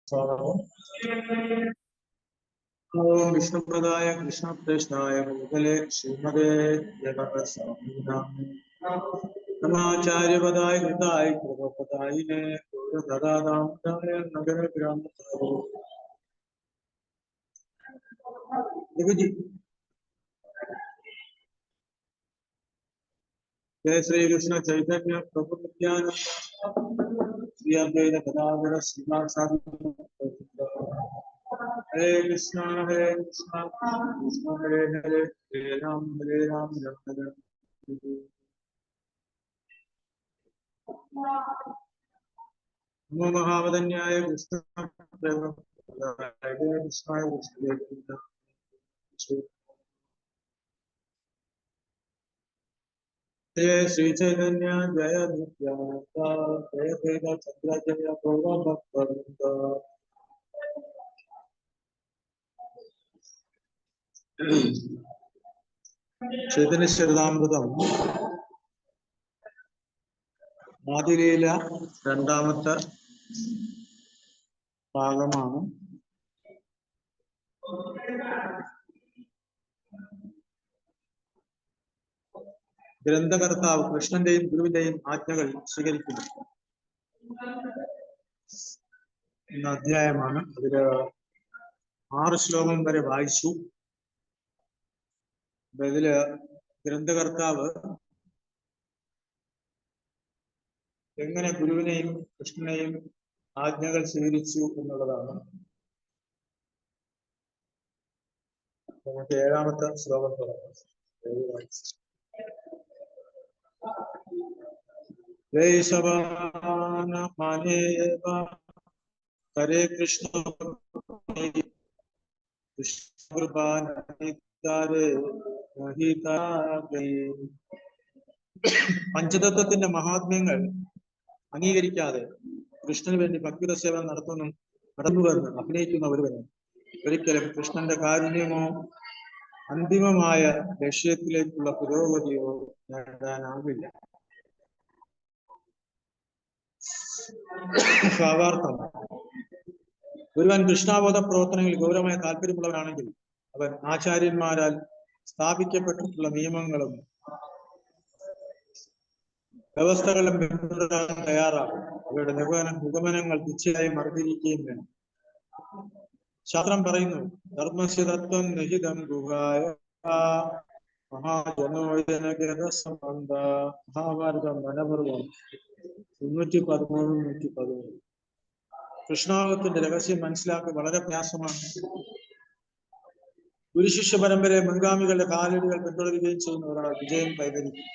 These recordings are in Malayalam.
ഓം വിഷ്ണുപ്രദായ കൃഷ്ണപ്രേഷ്ഠായ ഭൂതലെ ശ്രീമതേ നമാചാര്യപദായ കൃതായ കൃപപദായിനെ ദദാതായ നഗരഗ്രാമ जय श्री कृष्ण चैतन्य प्रभु नित्यानंद श्री अद्वैत गदाधर श्रीवासादि हरे कृष्ण कृष्ण हरे हरे राम राम नमो महावदन्याय कृष्ण कृष्णाय जय श्री चैतन्य जय नित्यानंद जय द्वैत चंद्र जय गौर भक्तवृंद चैतन्य चरितामृतम ആദിലീല രണ്ടാമത്തെ ഭാഗമാണ്. ഗ്രന്ഥകർത്താവ് കൃഷ്ണന്റെയും ഗുരുവിന്റെയും ആജ്ഞകൾ സ്വീകരിക്കുന്നു എന്ന അധ്യായമാണ്. അതില് 6 ശ്ലോകം വരെ വായിച്ചു. ഇതില് ഗ്രന്ഥകർത്താവ് എങ്ങനെ ഗുരുവിനെയും കൃഷ്ണനെയും ആജ്ഞകൾ സ്വീകരിച്ചു എന്നുള്ളതാണ്. നമുക്ക് 7ാമത്തെ ശ്ലോകം തുടങ്ങാം. ഹരേ കൃഷ്ണ പഞ്ചതത്വത്തിന്റെ മഹാത്മ്യങ്ങൾ അംഗീകരിക്കാതെ കൃഷ്ണന് വേണ്ടി ഭക്തിയുടെ സേവനം നടന്നുവെന്ന് അഭിനയിക്കുന്ന ഒരുവന് ഒരിക്കലും കൃഷ്ണന്റെ കാരുണ്യമോ അന്തിമമായ ലക്ഷ്യത്തിലേക്കുള്ള പുരോഗതിയോ നേടാനാവില്ല. ഭാവാർത്ഥം: ഒരുവൻ കൃഷ്ണാബോധ പ്രവർത്തനങ്ങളിൽ ഗൗരവമായ താല്പര്യമുള്ളവനാണെങ്കിൽ അവൻ ആചാര്യന്മാരാൽ സ്ഥാപിക്കപ്പെട്ടിട്ടുള്ള നിയമങ്ങളും വ്യവസ്ഥകളും പിന്തുടരാൻ തയ്യാറാകും. അവയുടെ നിഗമനങ്ങൾ തീർച്ചയായും അറിഞ്ഞിരിക്കുകയും വേണം. ശാസ്ത്രം പറയുന്നു, ധർമ്മസ്യ തത്വം നിഹിതം ഗുഹായ മഹാജനോജനഗതസംബന്ധ. മഹാഭാരതം വനപർവം 313-113. കൃഷ്ണാവത്തിന്റെ രഹസ്യം മനസ്സിലാക്കുക വളരെ പ്രയാസമാണ്. ഗുരുശിഷ്യ പരമ്പരയെ മുൻഗാമികളുടെ കാലടികൾ പിന്തുടരുകയും ചെയ്യുന്ന ഒരാൾ വിജയം കൈവരിക്കും.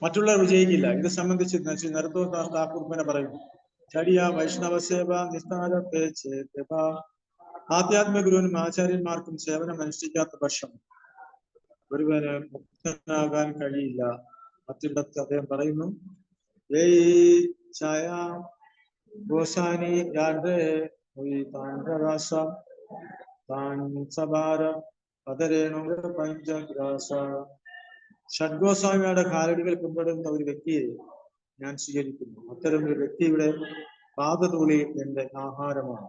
മറ്റുള്ളവർ വിജയിക്കില്ല. ഇത് സംബന്ധിച്ച് നരോത്തമദാസ് ഠാക്കൂർ പിന്നെ പറയുന്നു, ചടിയ വൈഷ്ണവ സേവ നിസ്താരത്തെ ചേതവ. ആധ്യാത്മിക ഗുരുവിനും ആചാര്യന്മാർക്കും സേവനം അനുഷ്ഠിക്കാത്ത പക്ഷം ഒരുവന് മുക്തനാകാൻ കഴിയില്ല. മറ്റിടത്ത് അദ്ദേഹം പറയുന്നു, ഗോസാനി ഷഡ്ഗോസ്വാമിയുടെ കാലടികൾ പിന്തുടരുന്ന ഒരു വ്യക്തിയെ ഞാൻ സ്വീകരിക്കുന്നു. അത്തരം ഒരു വ്യക്തിയുടെ പാദധൂളി എന്റെ ആഹാരമാണ്.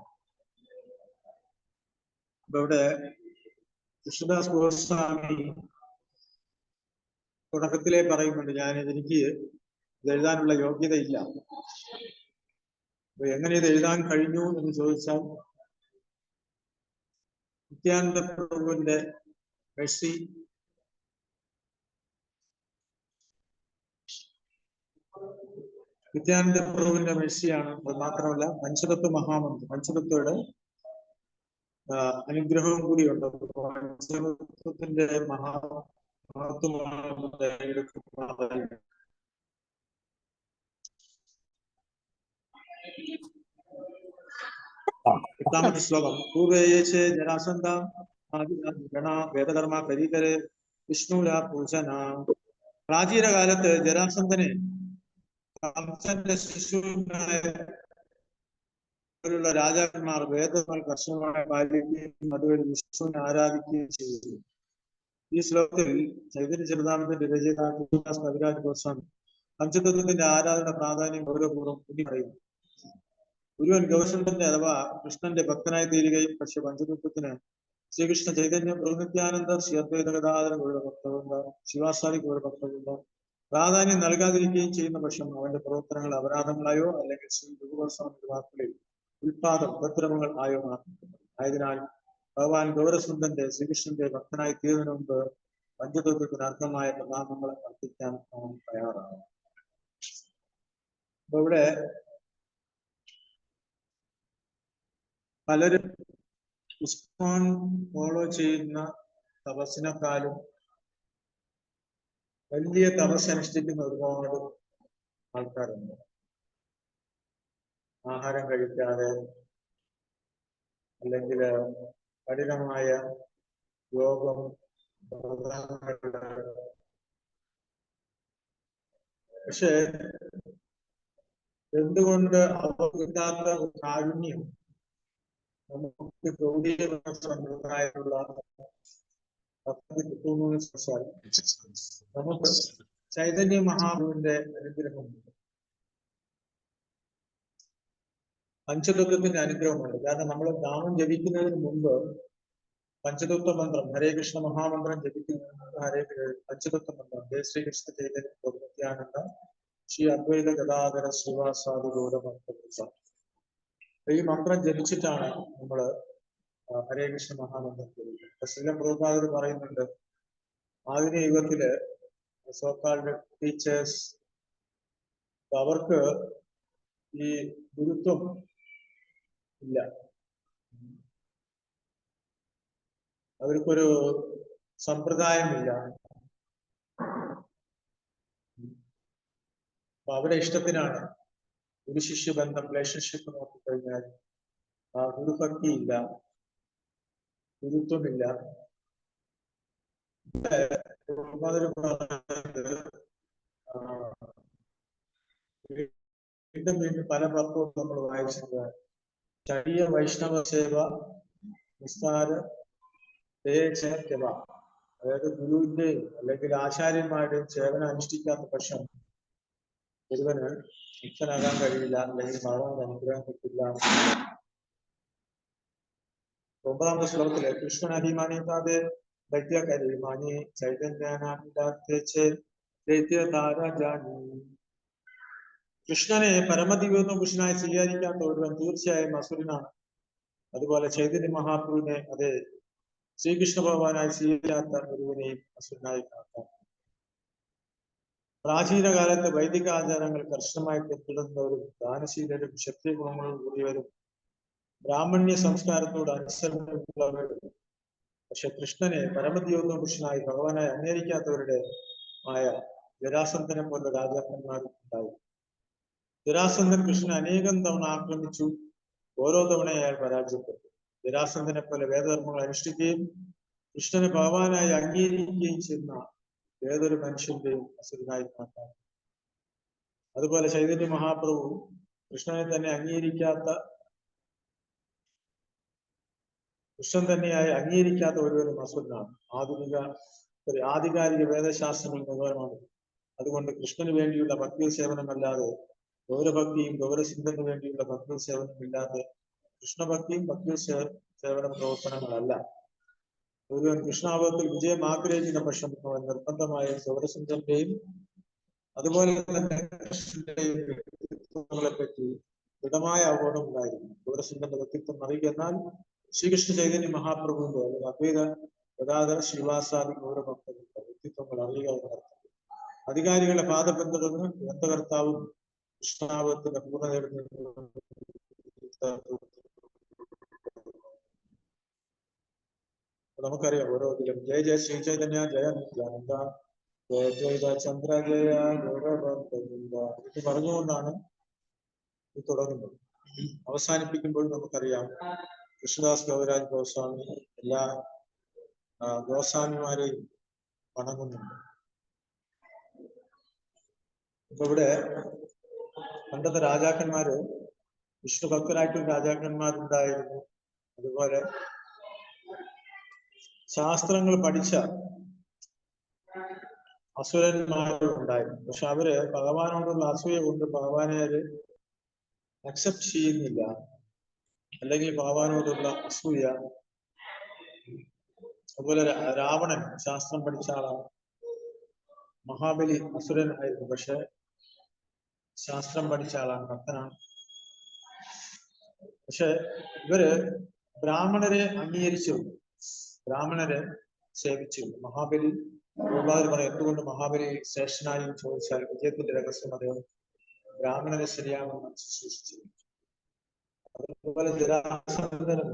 അപ്പൊ ഇവിടെ കൃഷ്ണദാസ് ഗോസ്വാമി തുടക്കത്തിലേ പറയുന്നുണ്ട്, എനിക്ക് ഇത് എഴുതാനുള്ള യോഗ്യതയില്ല. അപ്പൊ എങ്ങനെ ഇത് എഴുതാൻ കഴിഞ്ഞു എന്ന് ചോദിച്ചാൽ, നിത്യാനന്ദ പ്രഭുവിന്റെ മെഴ്സി, നിത്യാനന്ദ പ്രഭുവിന്റെ മെഴ്സിയാണ്. അത് മാത്രമല്ല പഞ്ചതത്വ മഹാമന്ത്രം, പഞ്ചതത്വയുടെ അനുഗ്രഹവും കൂടിയുണ്ട്. പഞ്ചതത്വത്തിന്റെ മഹത്വമാണ് എടുക്കുന്നത്. 8ാമത്തെ ശ്ലോകം. പൂർവേയേ ജരാസന്ധ ഗണ വേദകർമ്മ കരീകരെ വിഷ്ണുര പൂജന. പ്രാചീന കാലത്ത് ജരാസന്ധനെ കംസന്റെ ശിശുവിനായുള്ള രാജാക്കന്മാർ വേദങ്ങൾ കർശനമായി പാലിക്കുകയും അതുവഴി വിഷ്ണുവിനെ ആരാധിക്കുകയും ചെയ്തു. ഈ ശ്ലോകത്തിൽ ചൈതന്യ ചരിതാമൃതത്തിന്റെ രചയിതാ കവിരാജ് ഗോസ്വാമി പഞ്ചതത്വത്തിന്റെ ആരാധന പ്രാധാന്യം ഗൗരവപൂർവ്വം ഊന്നി പറയുന്നു. ഗുരുവൻ ഗൗതമന്റെ അഥവാ കൃഷ്ണന്റെ ഭക്തനായി തീരുകയും പക്ഷെ പഞ്ചതത്വത്തിന് ശ്രീകൃഷ്ണ ചൈതന്യം പ്രകൃത്യാനന്ദ ശ്രീ അദ്വൈത ഗതാധര ഗൗരവ ഭക്തവൃന്ദ ശിവാസാദി ഗൗരവ ഭക്തവൃന്ദ പ്രാധാന്യം നൽകാതിരിക്കുകയും ചെയ്യുന്ന പക്ഷം അവന്റെ പ്രവർത്തനങ്ങൾ അപരാധങ്ങളായോ അല്ലെങ്കിൽ ശ്രീ ഗുരുഗോസ്വാമിയുടെ വാക്കുകളിൽ ഉൽപാദം ഉപദ്രവങ്ങൾ ആയോ മാറുന്നു. ആയതിനാൽ ഭഗവാൻ ഗൗരസുന്ദന്റെ ശ്രീകൃഷ്ണന്റെ ഭക്തനായി തീർന്നതിന് മുമ്പ് പഞ്ചതത്വത്തിന് അർത്ഥമായ പ്രധാനങ്ങൾ അർപ്പിക്കാൻ അവൻ തയ്യാറാണ്. അപ്പൊ ഇവിടെ പലരും ഇസ്കോൺ ഫോളോ ചെയ്യുന്ന തപസ്സിനെക്കാളും വലിയ തപസ് അനുഷ്ഠിക്കുന്ന ഒരുപാട് ആൾക്കാരുണ്ട്. ആഹാരം കഴിക്കാതെ അല്ലെങ്കിൽ കഠിനമായ യോഗം, പക്ഷെ എന്തുകൊണ്ട് അവർക്കില്ലാത്ത കാരുണ്യം നമുക്ക് ഗൗരീയ സമ്പ്രദായമുള്ള നമുക്ക് ചൈതന്യ മഹാപ്രഭുവിന്റെ അനുഗ്രഹമുണ്ട്, പഞ്ചതത്വത്തിന്റെ അനുഗ്രഹമുണ്ട്. കാരണം നമ്മൾ നാമം ജപിക്കുന്നതിന് മുമ്പ് പഞ്ചതത്വ മന്ത്രം ഹരേ കൃഷ്ണ മഹാമന്ത്രം ജപിക്കുന്നതിന് മുമ്പ് പഞ്ചതത്വ മന്ത്രം ജയ ശ്രീകൃഷ്ണ ചൈതന്യ പ്രകൃത്യാനന്ദ ശ്രീ അദ്വൈത ഗതാധര ശ്രീവാസാദി ഗൗരവ ഈ മന്ത്രം ജപിച്ചിട്ടാണ് നമ്മള് ഹരേ കൃഷ്ണ മഹാമന്ത്രം ജപിക്കുന്നത്. ശ്രീല പ്രഭുപാദർ പറയുന്നുണ്ട്, ആധുനിക യുഗത്തില് സോക്കാൾഡ് ടീച്ചേഴ്സ് അവർക്ക് ഈ ഗുരുത്വം ഇല്ല, അവർക്കൊരു സമ്പ്രദായമില്ല. അപ്പൊ അവരുടെ ഇഷ്ടത്തിനാണ് ഗുരുശിഷ്യ ബന്ധം, റിലേഷൻഷിപ്പ് നോക്കിക്കഴിഞ്ഞാൽ ഗുരുഭക്തി ഇല്ല, ഗുരുത്വമില്ല. വീണ്ടും വീണ്ടും പല പർപ്പവും നമ്മൾ വായിച്ചത് ചടിയ വൈഷ്ണവ സേവ നിസ്താര ദേവ, അതായത് ഗുരുവിന്റെയും അല്ലെങ്കിൽ ആചാര്യന്മാരുടെയും സേവനം അനുഷ്ഠിക്കാത്ത പക്ഷം ഒരുവന് മുക്തനാകാൻ കഴിയില്ല, അല്ലെങ്കിൽ ഭഗവാന്റെ അനുഗ്രഹം കിട്ടില്ല. 9ാമത്തെ ശ്ലോകത്തില് കൃഷ്ണൻ അഭിമാനിക്കാതെ ദൈത്യകരിമാനി ചൈതന്യനാജാനി, കൃഷ്ണനെ പരമദിവ്യോത്തമ പുരുഷനായി സ്വീകരിക്കാത്ത ഒരുവൻ തീർച്ചയായും അസുരനാണ്. അതുപോലെ ചൈതന്യ മഹാപ്രഭുവിനെ അതേ ശ്രീകൃഷ്ണ ഭഗവാനായി സ്വീകരിക്കാത്ത ഒരുവനെയും അസുരനായി കാണാം. പ്രാചീന കാലത്ത് വൈദിക ആചാരങ്ങൾ കർശനമായി പിന്തുടരുന്നവരും ദാനശീലരും ക്ഷത്രിയ ഗുണങ്ങളും കൂടിയവരും ബ്രാഹ്മണ്യ സംസ്കാരത്തോട് അനുസരണമുള്ളവരും പക്ഷെ കൃഷ്ണനെ പരമദിവ്യോത്തമ പുരുഷനായി ഭഗവാനായി അംഗീകരിക്കാത്തവരുടെ ആയ ജരാസന്ധനെ പോലെ രാജാക്കന്മാരും ഉണ്ടായി. ജരാസന്ധൻ കൃഷ്ണനെ അനേകം തവണ ആക്രമിച്ചു, ഓരോ തവണയും അയാൾ പരാജയപ്പെട്ടു. ജരാസന്ധനെ പോലെ വേദധർമ്മങ്ങൾ അനുഷ്ഠിക്കുകയും കൃഷ്ണനെ ഭഗവാനായി അംഗീകരിക്കുകയും ചെയ്യുന്ന ഏതൊരു മനുഷ്യന്റെയും അസുരനായി കാണാം. അതുപോലെ ചൈതന്യ മഹാപ്രഭു കൃഷ്ണനെ തന്നെ കൃഷ്ണൻ തന്നെയായി അംഗീകരിക്കാത്ത ഒരുവരും അസുരനാണ്. ആധികാരിക വേദശാസ്ത്രങ്ങൾ മുഖേനമാണ്. അതുകൊണ്ട് കൃഷ്ണന് വേണ്ടിയുള്ള ഭക്തി സേവനമല്ലാതെ ഗൗരഭക്തിയും ഗൗരസിന്ധന് വേണ്ടിയുള്ള ഭക്തി സേവനമില്ലാതെ കൃഷ്ണഭക്തിയും ഭക്തി സേവന പ്രവർത്തനങ്ങളല്ല. ഒരുവൻ കൃഷ്ണാവതത്തിൽ വിജയം ആഗ്രഹിക്കുന്ന പക്ഷം അവൻ നിർബന്ധമായും ഗൗരസിന്ധന്റെയും അതുപോലെ തന്നെ കൃഷ്ണന്റെയും വ്യക്തിത്വങ്ങളെ പറ്റി ദൃഢമായ അവബോധം ഉണ്ടായിരുന്നു. ഗൗരസിന്ധന്റെ വ്യക്തിത്വം അറിയുകയെന്നാൽ ശ്രീകൃഷ്ണ ചൈതന്യ മഹാപ്രഭുവിന്റെ അല്ലെങ്കിൽ അദ്വൈത ഗതാധര ശ്രീവാസാദി ഗൗരഭക്തരുടെ വ്യക്തിത്വങ്ങൾ അറിയുക എന്നർത്ഥം. അധികാരികളെ പാത പിന്തുടർന്ന് ഗ്രന്ഥകർത്താവും കൃഷ്ണാവതത്തിന്റെ പൂർണ്ണ നേടുന്ന നമുക്കറിയാം ഓരോതിലും ജയ ജയ ശ്രീ ചൈതന്യ ജയ നിത്യാനന്ദ ജയ ജയ ചന്ദ്ര ജയ ഗൗരവ ഇത് പറഞ്ഞുകൊണ്ടാണ് ഇത് തുടങ്ങുന്നത്. അവസാനിപ്പിക്കുമ്പോൾ നമുക്കറിയാം കൃഷ്ണദാസ് കവിരാജ് ഗോസ്വാമി എല്ലാ ഗോസ്വാമിമാരെയും വണങ്ങുന്നുണ്ട്. ഇപ്പൊ ഇവിടെ പണ്ടത്തെ രാജാക്കന്മാര് വിഷ്ണു ഭക്തരായിട്ടും രാജാക്കന്മാരുണ്ടായിരുന്നു. അതുപോലെ ശാസ്ത്രങ്ങൾ പഠിച്ച അസുരന്മാരുണ്ടായിരുന്നു. പക്ഷെ അവര് ഭഗവാനോടുള്ള അസൂയ കൊണ്ട് ഭഗവാനെ അവര് അക്സെപ്റ്റ് ചെയ്യുന്നില്ല. അല്ലെങ്കിൽ ഭഗവാനോടുള്ള അസൂയ. അതുപോലെ രാവണൻ ശാസ്ത്രം പഠിച്ച ആളാണ്. മഹാബലി അസുരൻ ആയിരുന്നു, പക്ഷെ ശാസ്ത്രം പഠിച്ച ആളാണ്, ഭക്തനാണ്. പക്ഷെ ഇവര് ബ്രാഹ്മണരെ അംഗീകരിച്ചു, ബ്രാഹ്മണരെ സേവിച്ചു. മഹാബലി ഗോപാൽ പറയും, എന്തുകൊണ്ട് മഹാബലി ശ്രേഷ്ഠനായി ചോദിച്ചാൽ വിജയത്തിന്റെ രഹസ്യം അദ്ദേഹം ബ്രാഹ്മണരെ ശരിയാണെന്ന് ശുശ്രൂഷിച്ചു. അതുപോലെ ജരാസന്ധനും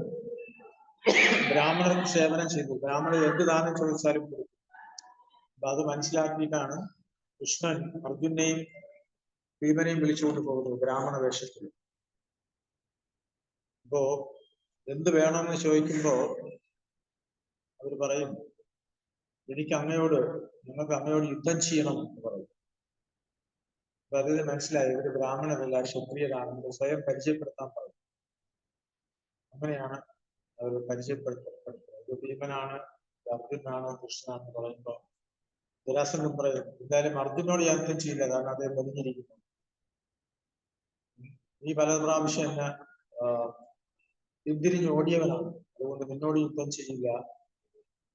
ബ്രാഹ്മണർക്ക് സേവനം ചെയ്തു. ബ്രാഹ്മണർ എന്ത് ദാനം ചോദിച്ചാലും കൊടുക്കും. അപ്പൊ അത് മനസ്സിലാക്കിയിട്ടാണ് കൃഷ്ണൻ അർജുനെയും ഭീമനെയും വിളിച്ചുകൊണ്ട് പോകുന്നത് ബ്രാഹ്മണ വേഷത്തിൽ. അപ്പോ എന്ത് വേണമെന്ന് ചോദിക്കുമ്പോ അവർ പറയും, നിങ്ങൾക്ക് അങ്ങയോട് യുദ്ധം ചെയ്യണം എന്ന് പറയും. അപ്പൊ അതിന് മനസ്സിലായി ഇവര് ബ്രാഹ്മണരല്ല, ക്ഷത്രിയരാണെന്ന് സ്വയം പരിചയപ്പെടുത്താൻ പറയും. അങ്ങനെയാണ് അവർ പരിചയപ്പെടുത്തപ്പെടുന്നത്. ഭീമനാണ്, അർജുനാണ്, കൃഷ്ണനാണെന്ന് പറയുമ്പോ ജരാസന്ധൻ പറയും, എന്തായാലും അർജുനോട് ഞാൻ യുദ്ധം ചെയ്യില്ല, കാരണം അദ്ദേഹം വലിഞ്ഞിരിക്കുന്നു. നീ പല പ്രാവശ്യം എന്നെ പിന്തിരിഞ്ഞ് ഓടിയവനാണ്, അതുകൊണ്ട് നിന്നോട് യുദ്ധം ചെയ്യില്ല.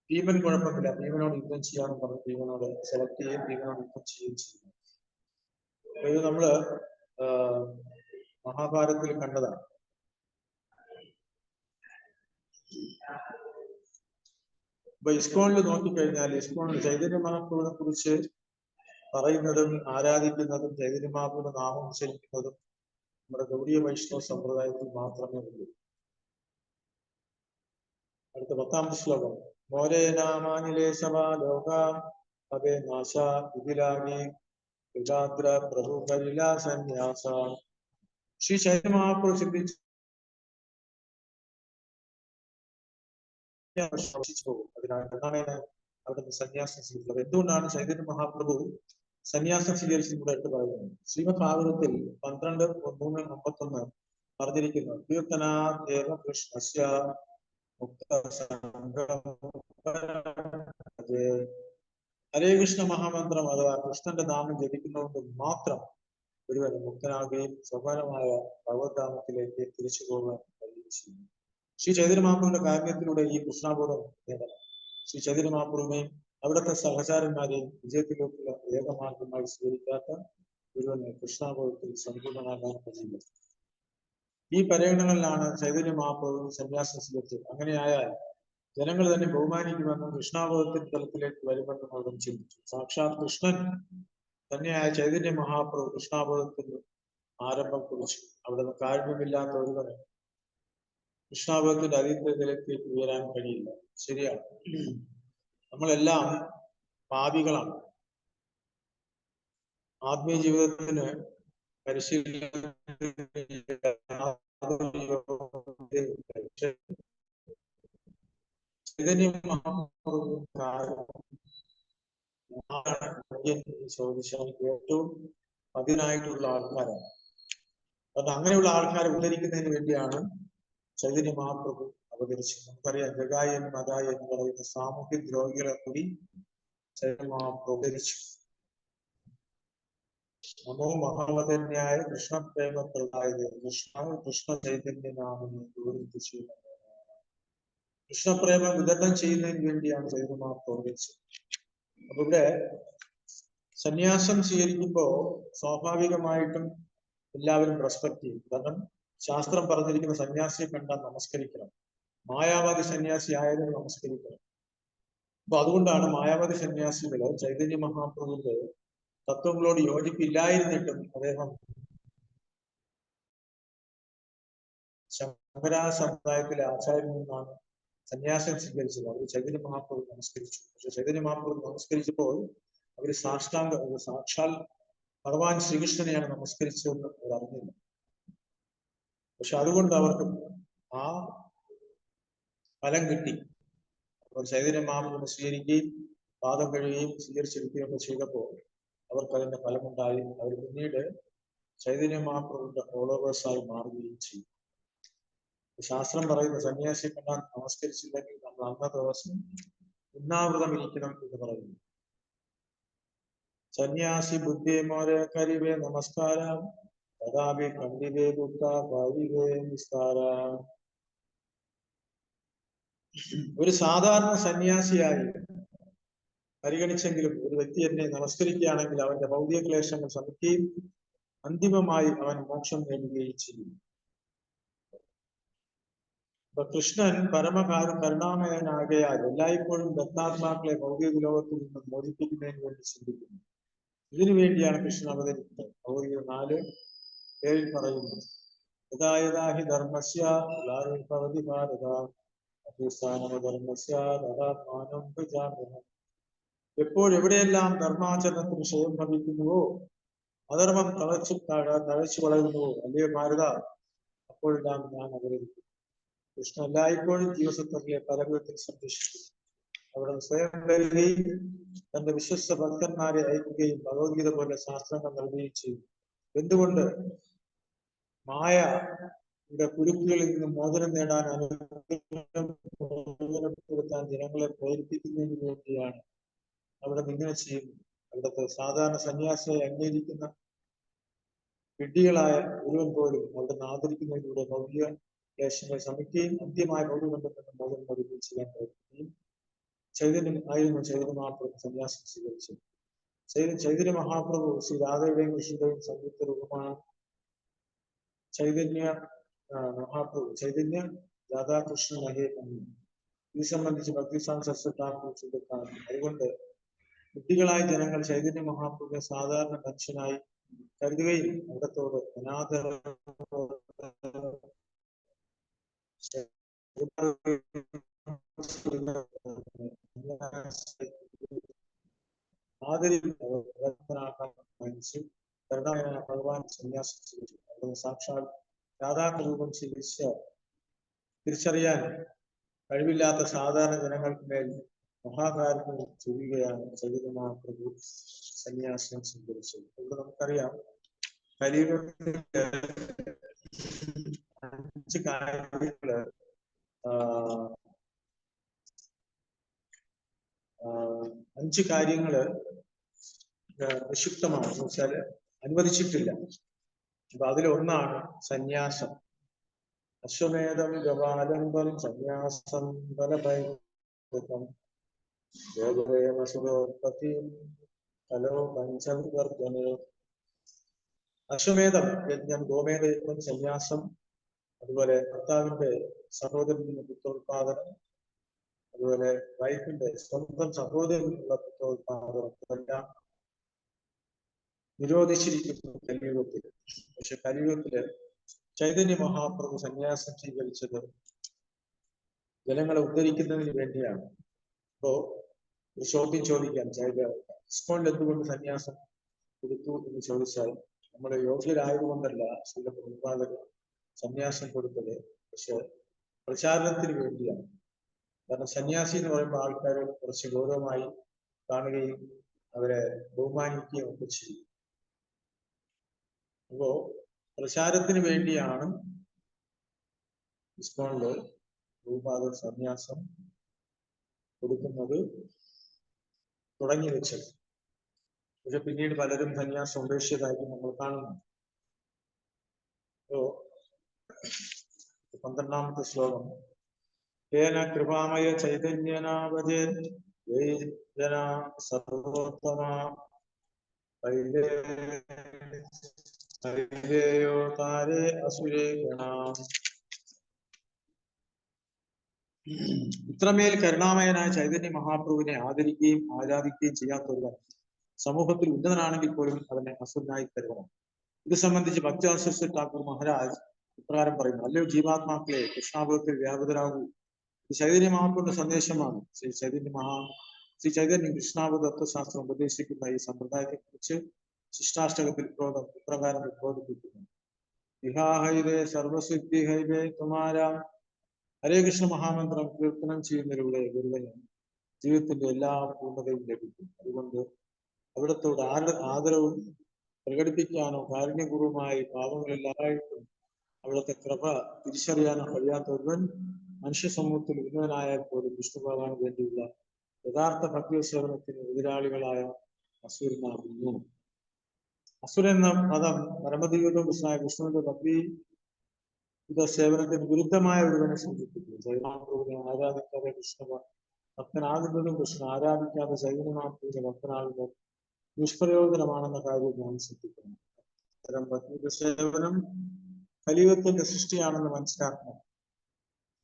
ഭീമൻ കുഴപ്പമില്ല, ഭീമനോട് യുദ്ധം ചെയ്യാനും പറഞ്ഞു ഭീമനോട് സെലക്ട് ചെയ്യുകയും ഭീമനോട് യുദ്ധം ചെയ്യുകയും ചെയ്യുന്നു. ഇത് നമ്മള് മഹാഭാരതത്തിൽ കണ്ടതാണ്. അപ്പൊ ഇസ്കോണിൽ നോക്കിക്കഴിഞ്ഞാൽ ഇസ്കോണിൽ ചൈതന്യ മഹാപ്രഭുവിനെ കുറിച്ച് പറയുന്നതും ആരാധിക്കുന്നതും ചൈതന്യ മഹാപ്രഭുവിന്റെ നാമം ഉച്ചരിക്കുന്നതും നമ്മുടെ ഗൗഡീയ വൈഷ്ണവ സമ്പ്രദായത്തിൽ മാത്രമേ ഉള്ളൂ. അടുത്ത 10ാമത്തെ ശ്ലോകം. മോരേ നാമാനിലേ സഭാ ലോക അതേ നാശ ഇതിലാകി വിഗാത്ര പ്രഭു കരില സന്യാസ. ശ്രീ ചൈതന്യ മഹാപ്രഭു ചിന്തിച്ചു പോകും. അതിനാണ് അവിടുന്ന് സന്യാസം സ്വീകരിച്ചത്. എന്തുകൊണ്ടാണ് ചൈതന്യ മഹാപ്രഭു സന്യാസം സ്വീകരിച്ചത് കൂടെ എടുത്ത് പറയുന്നത്? ശ്രീമദ് ഭാഗവതത്തിൽ 12:3-51 പറഞ്ഞിരിക്കുന്നു, കീർത്തന ദേവകൃഷ്ണസ്യ മുക്ത ഹരേ കൃഷ്ണ മഹാമന്ത്രം അഥവാ കൃഷ്ണന്റെ നാമം ജപിക്കുന്നതുകൊണ്ട് മാത്രം ഒരുവൻ മുക്തനാകുകയും സഫലമായ ഭഗവത്ധാമത്തിലേക്ക് തിരിച്ചു പോകാൻ കഴിയുകയും ചെയ്യുന്നു. ശ്രീ ചൈതന്യ മഹാപ്രഭുവിന്റെ കാരുണ്യത്തിലൂടെ ഈ കൃഷ്ണാബോധം നേടണം. ശ്രീ ചൈതന്യ മഹാപ്രഭുവിനെയും അവിടുത്തെ സഹചാരന്മാരെയും വിജയത്തിലേക്കുള്ള ഏകമാർഗമായി സ്വീകരിക്കാത്ത ഒരുവന് കൃഷ്ണാബോധത്തിൽ സമ്പൂർണ്ണമാകാൻ കഴിയില്ല. ഈ പര്യടനങ്ങളിലാണ് ചൈതന്യ മഹാപ്രഭു സന്യാസം സ്വീകരിച്ചത്. അങ്ങനെയായാൽ ജനങ്ങൾ തന്നെ ബഹുമാനിക്കുമെന്നും കൃഷ്ണാബോധത്തിന്റെ തലത്തിലേക്ക് വരുമെന്നും അവിടെ ചിന്തിച്ചു. സാക്ഷാത് കൃഷ്ണൻ തന്നെയായ ചൈതന്യ മഹാപ്രഭു കൃഷ്ണാബോധത്തിന് ആരംഭം കുറിച്ചു. അവിടുന്ന് കാരുണ്യമില്ലാത്ത ഒരുവന് കൃഷ്ണാബോധത്തിന്റെ അതീതത്തിലേക്ക് ഉയരാൻ കഴിയില്ല. ശരിയാണ്, നമ്മളെല്ലാം പാപികളാണ്. ആത്മീയ ജീവിതത്തിന് പരിശീലനം ചോദിച്ചാൽ ഏറ്റവും അതിനായിട്ടുള്ള ആൾക്കാരാണ്. അതുകൊണ്ട് അങ്ങനെയുള്ള ആൾക്കാരെ ഉദ്ധരിക്കുന്നതിന് വേണ്ടിയാണ് ചൈതന്യ മഹാപ്രഭു അവതരിച്ചത്. നമുക്കറിയാം, ജഗായൻ മതായ എന്ന് പറയുന്ന സാമൂഹ്യ ദ്രോഹികളെ കൂടി ചൈതന്യ മഹാപ്രഭു അവതരിച്ചു. നമോ മഹാവതന്യായ കൃഷ്ണപ്രേമപ്രദായ കൃഷ്ണ ചൈതന്യ നാമനെ ഗൗരവിച്ചു. കൃഷ്ണപ്രേമം വിതരണം ചെയ്യുന്നതിന് വേണ്ടിയാണ് ചൈതന്യ മഹാപ്രഭു അവതരിച്ചത്. അപ്പൊ ഇവിടെ സന്യാസം സ്വീകരിക്കുമ്പോ സ്വാഭാവികമായിട്ടും എല്ലാവരും റെസ്പെക്ട് ചെയ്യും. കാരണം ശാസ്ത്രം പറഞ്ഞിരിക്കുന്ന സന്യാസിയെ കണ്ടാൽ നമസ്കരിക്കണം, മായാവാദി സന്യാസി ആയതിന് നമസ്കരിക്കണം. അപ്പൊ അതുകൊണ്ടാണ് മായാവാദി സന്യാസികള് ചൈതന്യ മഹാപ്രഭുവിന്റെ തത്വങ്ങളോട് യോജിപ്പില്ലായിരുന്നിട്ടും അദ്ദേഹം ശങ്കര സമുദായത്തിലെ ആചാര്യനിൽ നിന്നാണ് സന്യാസം സ്വീകരിച്ചത്. അവർ ചൈതന്യ മഹാപ്രഭു നമസ്കരിച്ചു. പക്ഷെ ചൈതന്യ മഹാപ്രഭു നമസ്കരിച്ചപ്പോൾ അവര് സാക്ഷാൽ ഭഗവാൻ ശ്രീകൃഷ്ണനെയാണ് നമസ്കരിച്ചതെന്ന് അവർ അറിഞ്ഞില്ല. പക്ഷെ അതുകൊണ്ട് അവർക്ക് ആ ഫലം കിട്ടി. അവർ ചൈതന്യ മഹാപ്രഭുവിനെ സ്വീകരിക്കുകയും പാദം കഴുകുകയും സ്വീകരിച്ചെടുക്കുകയൊക്കെ ചെയ്തപ്പോൾ അവർക്ക് അതിന്റെ ഫലമുണ്ടായി. അവർ പിന്നീട് ചൈതന്യ മഹാപ്രഭുവിന്റെ ഫോളോവേഴ്സായി മാറുകയും ചെയ്യും. ശാസ്ത്രം പറയുന്ന സന്യാസിയെ കണ്ടാൽ നമസ്കരിച്ചില്ലെങ്കിൽ നമ്മൾ അന്ന ദിവസം ഉണ്ണാവൃതം ഇരിക്കണം എന്ന് പറയുന്നു. സന്യാസി ബുദ്ധി മോരെ കരിവേ നമസ്കാരം തഥാപി കണ്ഡിതേ ദുഃഖ ഭാവികേ നിസ്താര. ഒരു സാധാരണ സന്യാസിയായി പരിഗണിച്ചെങ്കിലും ഒരു വ്യക്തി എന്നെ നമസ്കരിക്കുകയാണെങ്കിൽ അവന്റെ ഭൗതിക ക്ലേശങ്ങൾ ശമിക്കുകയും അന്തിമമായി അവൻ മോക്ഷം നേടുകയും ചെയ്യും. അപ്പൊ കൃഷ്ണൻ കരുണാമയനാകയാൽ എല്ലായ്പ്പോഴും ദത്താത്മാക്കളെ ഭൗതിക ലോകത്തിൽ നിന്ന് മോചിപ്പിക്കുന്നതിന് വേണ്ടി ചിന്തിക്കുന്നു. ഇതിനു വേണ്ടിയാണ് കൃഷ്ണൻ അവതരിച്ചത്. ഭൗതിക 4:7 പറയുന്നു, യഥാ ധർമ്മസ്യ ഭവതി ഭാരത ധർമ്മസ്യ തഥാത്മാനം പ്രജാമ്യഹം. എപ്പോഴെവിടെയെല്ലാം ധർമാചരണത്തിന് ക്ഷയം ഭവിക്കുന്നുവോ, അധർമ്മം തഴച്ചു വളരുന്നുവോ, അല്ലയോ ഭാരത, അപ്പോഴെല്ലാം ഞാൻ അവതരിക്കും. കൃഷ്ണൻ എല്ലായ്പ്പോഴും ജീവസത്വത്തിലെ പരമത്തിൽ സംരക്ഷിക്കുന്നു. അവിടെ സ്വയം വരികയും തന്റെ വിശ്വസ്ത ഭക്തന്മാരെ അയക്കുകയും ഭഗവത്ഗീത പോലെ ശാസ്ത്രങ്ങൾ നൽകുകയും ചെയ്യും. എന്തുകൊണ്ട്? മായയുടെ കുരുക്കുകളിൽ നിന്ന് മോചനം നേടാൻ അനുഭവപ്പെടുത്താൻ ജനങ്ങളെ പ്രേരിപ്പിക്കുന്നതിന് വേണ്ടിയാണ് അവിടെ ഇങ്ങനെ ചെയ്യുന്നത്. അവിടുത്തെ സാധാരണ സന്യാസിയെ അംഗീകരിക്കുന്ന വിഡ്ഢികളായ ഒരുവൻ പോലും അവിടെ നിന്ന് ആദരിക്കുന്നതിലൂടെ ഭൗതിക ക്ലേശങ്ങൾ ശമിക്കുകയും അന്ത്യമായ ഭൗതികബന്ധത്തിൽ നിന്ന് മോചനം നൽകുകയും ചെയ്യാൻ പ്രയത്നിക്കുകയും ചൈതന്യ മഹാപ്രഭു സന്യാസം സ്വീകരിച്ചത്. ചൈതന്യ മഹാപ്രഭു ശ്രീ രാധയുടെയും കൃഷ്ണന്റെയും സംയുക്ത രൂപമാണ്. ചൈതന്യ രാധാകൃഷ്ണ മഹേ എന്ന് ഇത് സംബന്ധിച്ച് ഭക്തിസ്വാമി സരസ്വതി ഠാക്കൂർ ചൂണ്ടിക്കാണുന്നു. അതുകൊണ്ട് കുട്ടികളായ ജനങ്ങൾ ചൈതന്യ മഹാപ്രഭുവിനെ സാധാരണ മനുഷ്യനായി കരുതുകയും അവിടത്തോട് ഭഗവാൻ സന്യാസം സ്വീകരിച്ചു. അവിടെ സാക്ഷാൽ രാധാരൂപം തിരിച്ചറിയാൻ കഴിവില്ലാത്ത സാധാരണ ജനങ്ങൾക്ക് മേൽ മഹാകാര്യം ചെയ്യുകയാണ് ചൈതന്യ മഹാപ്രഭു സന്യാസം സ്വീകരിച്ചത്. ഇവിടെ നമുക്കറിയാം, കലിയുഗത്തില് 5 കാര്യങ്ങള് നിഷിപ്തമാണ്, എന്ന് വെച്ചാല് അനുവദിച്ചിട്ടില്ല. അപ്പൊ അതിലൊന്നാണ് സന്യാസം. അശ്വമേധം ഗവാലംബം സന്യാസം ബലഭൈകം യോഗേമസുരോത്പത്തിയും കലോ പഞ്ചവർദ്ധനേ. അശ്വമേധം യജ്ഞം, ഗോമേധയജ്ഞം, സന്യാസം, അതുപോലെ ഭർത്താവിന്റെ സഹോദരനിൽ നിന്ന് പുത്രോത്പാദനം, അതുപോലെ വൈഫിന്റെ സ്വന്തം സഹോദരനുള്ള പുത്രോത്പാദനം ഇതെല്ലാം നിരോധിച്ചിരിക്കുന്നു കലിയുഗത്തിൽ. പക്ഷെ കലിയുഗത്തില് ചൈതന്യ മഹാപ്രഭു സന്യാസം സ്വീകരിച്ചത് ജനങ്ങളെ ഉദ്ധരിക്കുന്നതിന് വേണ്ടിയാണ്. അപ്പോ ഒരു ചോദ്യം ചോദിക്കാം, ഇസ്കോണിൽ എന്തുകൊണ്ട് സന്യാസം കൊടുത്തു എന്ന് ചോദിച്ചാൽ, നമ്മുടെ യോഗ്യരായതുകൊണ്ടല്ല ചില പ്രവാചകർ സന്യാസം കൊടുത്തത്, പക്ഷെ പ്രചാരണത്തിന് വേണ്ടിയാണ്. കാരണം സന്യാസി എന്ന് പറയുമ്പോൾ ആൾക്കാർ കുറച്ച് ഗൗരവമായി കാണുകയും അവരെ ബഹുമാനിക്കുകയും ഒക്കെ ചെയ്യും. അപ്പോ പ്രചാരത്തിന് വേണ്ടിയാണ് ഇസ്കോണില് പ്രഭുപാദർ സന്യാസം കൊടുക്കുന്നത് തുടങ്ങി വെച്ചത്. പക്ഷെ പിന്നീട് പലരും സന്യാസം ഉപേക്ഷിച്ചതായിട്ട് നമ്മൾ കാണുന്നു. അപ്പോ 12ാമത്തെ ശ്ലോകം, തേന കൃപാമയ ചൈതന്യനാവജേ ജന സർവോത്തമ താരേ അസുരേ ഗണാം. ഇത്രമേൽ കരുണാമയനായ ചൈതന്യ മഹാപ്രഭുവിനെ ആദരിക്കുകയും ആരാധിക്കുകയും ചെയ്യാത്തവർ സമൂഹത്തിൽ ഉന്നതനാണെങ്കിൽ പോലും അവനെ അസുരനായി കരുതണം. ഇത് സംബന്ധിച്ച് ഭക്തി ഠാക്കൂർ മഹാരാജ് ഇപ്രകാരം പറയുന്നു: അല്ലയോ ജീവാത്മാക്കളെ, കൃഷ്ണാപുരത്തിൽ വ്യാപൃതരാകൂ. ഇത് ചൈതന്യ മഹാപ്രഭുവിന്റെ സന്ദേശമാണ്. ശ്രീ ചൈതന്യ കൃഷ്ണാപുര തത്വശാസ്ത്രം ഉപദേശിക്കുന്ന ഈ സമ്പ്രദായത്തെ കുറിച്ച് ശിഷ്ടാഷ്ടകത്തിൽ ഇപ്രകാരം ഉദ്ബോധിപ്പിക്കുന്നു: വിഹാഹൈരേ സർവസിദ്ധി ഹൈരേ തുമാരാം. ഹരേ കൃഷ്ണ മഹാമന്ത്രം കീർത്തനം ചെയ്യുന്നതിലൂടെ ഗുരുവന് ജീവിതത്തിന്റെ എല്ലാ പൂർണ്ണതയും ലഭിക്കും. അതുകൊണ്ട് അവിടത്തോട് ആദരവും പ്രകടിപ്പിക്കാനോ കാരുണ്യപൂർവമായി പാപങ്ങളെല്ലായിട്ടും അവിടുത്തെ കൃപ തിരിച്ചറിയാനോ കഴിയാത്ത ഒരുവൻ മനുഷ്യ സമൂഹത്തിൽ ഉന്നതനായാൽ പോലും വിഷ്ണു ഭഗവാന് വേണ്ടിയുള്ള യഥാർത്ഥ ഭക്തി സേവനത്തിന് എതിരാളികളായ അസുരനാകുന്നു. അസുരൻ എന്ന പദം പരമദൈവവും വിഷ്ണുവിന്റെ ഭക്തി സേവനത്തിന് വിരുദ്ധമായ ഒരുവനെ സൂചിപ്പിക്കുന്നു. ജൈവമാതൃവിനെ ആരാധിക്കാതെ കൃഷ്ണ ഭക്തനാകുന്നതും കൃഷ്ണ ആരാധിക്കാതെ ജൈവമാതൃവിനെ ഭക്തനാകുന്നത് നിഷ്പ്രയോജനമാണെന്ന കാര്യം ഞാൻ ശ്രദ്ധിക്കുന്നു. അത്തരം ഭക്തിയുടെ സേവനം കലിയുഗത്തിന്റെ സൃഷ്ടിയാണെന്ന് മനസ്സിലാക്കണം.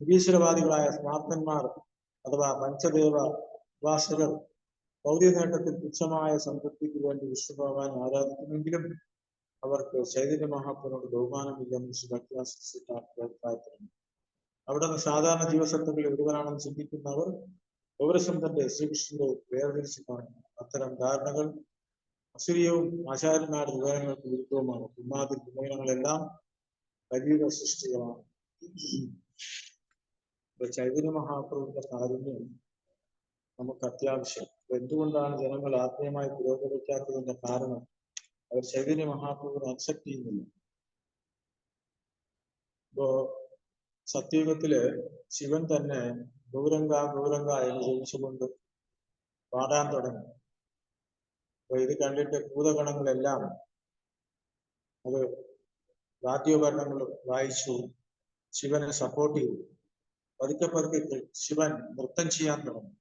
നിരീശ്വരവാദികളായ സ്മാർത്തന്മാർ അഥവാ പഞ്ചദേവ ഉപാസകർ ഭൗതിക നേട്ടത്തിൽ തുച്ഛമായ സംതൃപ്തിക്ക് വേണ്ടി വിഷ്ണുഭഗവാൻ ആരാധിക്കുമെങ്കിലും അവർക്ക് ചൈതന്യ മഹാപ്രഭുവിനോട് ബഹുമാനമില്ലെന്ന് ശ്രീ അഭിപ്രായപ്പെടുന്നു. അവിടെ നിന്ന് സാധാരണ ജീവസത്വങ്ങളിൽ ഒരുവനാണെന്ന് ചിന്തിക്കുന്നവർ ഗൗരസന്ധന്റെ ശ്രീകൃഷ്ണന്റെ വേർതിരിച്ച് കാണുന്നു. അത്തരം ധാരണകൾ അസുരീയവും ആചാര്യന്മാരുടെ വിവരങ്ങൾക്ക് വിരുദ്ധവുമാണ്. ഇമാതി വിവരങ്ങളെല്ലാം കലിയുഗ സൃഷ്ടികളാണ്. ചൈതന്യ മഹാപ്രഭുവിന്റെ കാരുണ്യം നമുക്ക് അത്യാവശ്യം. എന്തുകൊണ്ടാണ് ജനങ്ങൾ ആത്മീയമായി പുരോഗമിക്കാത്തതിന്റെ കാരണം? അവർ ചൈതന്യ മഹാപ്രഭുവിനെ അക്സെപ്റ്റ് ചെയ്യുന്നില്ല. ഇപ്പോ സത്യയുഗത്തില് ശിവൻ തന്നെ ഗൗരംഗ ഗൗരംഗ എന്ന് ജപിച്ചുകൊണ്ട് പാടാൻ തുടങ്ങി. അപ്പൊ ഇത് കണ്ടിട്ട് ഭൂതഗണങ്ങളെല്ലാം അത് വാദ്യോപകരണങ്ങൾ വായിച്ചു ശിവനെ സപ്പോർട്ട് ചെയ്തു. പതുക്കെ പതുക്കെ ശിവൻ നൃത്തം ചെയ്യാൻ തുടങ്ങി.